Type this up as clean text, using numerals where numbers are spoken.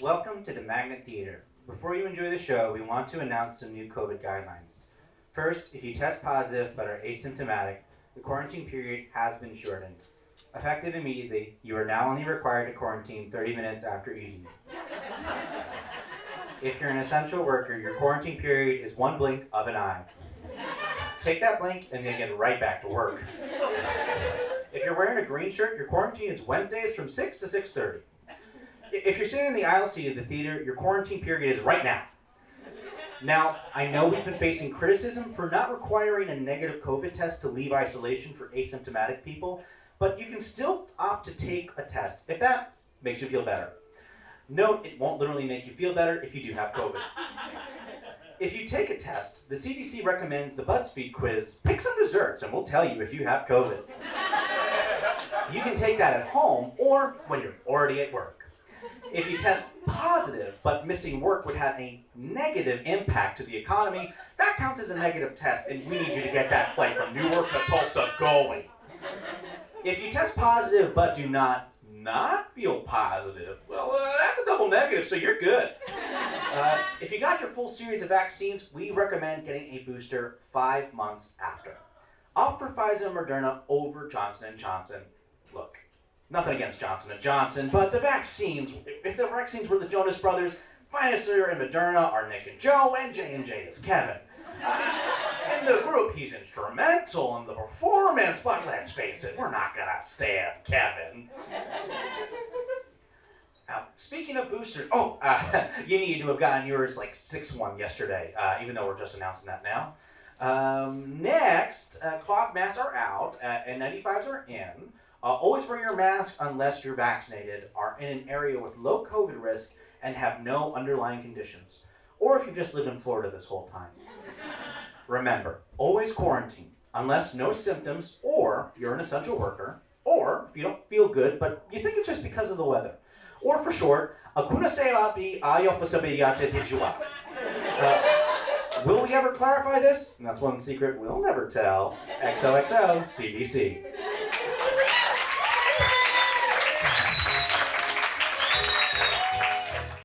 Welcome to the Magnet Theater. Before you enjoy the show, we want to announce some new COVID guidelines. First, if you test positive but are asymptomatic, the quarantine period has been shortened. Effective immediately, you are now only required to quarantine 30 minutes after eating. If you're an essential worker, your quarantine period is one blink of an eye. Take that blink and then get right back to work. If you're wearing a green shirt, your quarantine is Wednesdays from 6 to 6:30. If you're sitting in the aisle seat of the theater, your quarantine period is right now. Now, I know we've been facing criticism for not requiring a negative COVID test to leave isolation for asymptomatic people, but you can still opt to take a test if that makes you feel better. Note, it won't literally make you feel better if you do have COVID. If you take a test, the CDC recommends the BuzzFeed quiz, pick some desserts, and we'll tell you if you have COVID. You can take that at home or when you're already at work. If you test positive, but missing work would have a negative impact to the economy, that counts as a negative test, and we need you to get that flight from Newark to Tulsa going. If you test positive, but do not feel positive, well, that's a double negative, so you're good. If you got your full series of vaccines, we recommend getting a booster 5 months after. Opt for Pfizer and Moderna over Johnson & Johnson. Look, nothing against Johnson & Johnson, but the vaccines, if the vaccines were the Jonas Brothers, Pfizer and Moderna are Nick and Joe, and J&J is Kevin. In the group, he's instrumental in the performance, but let's face it, we're not gonna stand Kevin. Now, speaking of boosters, you need to have gotten yours like 6-1 yesterday, even though we're just announcing that now. Next, cloth masks are out, and N95s are in. Always wear your mask unless you're vaccinated, are in an area with low COVID risk, and have no underlying conditions. Or if you've just lived in Florida this whole time. Remember, always quarantine, unless no symptoms, or you're an essential worker, or if you don't feel good, but you think it's just because of the weather. Or for short, Akuna Seapi Ayo Fasabiyate Tijua. Will we ever clarify this? And that's one secret we'll never tell. XOXO, CBC.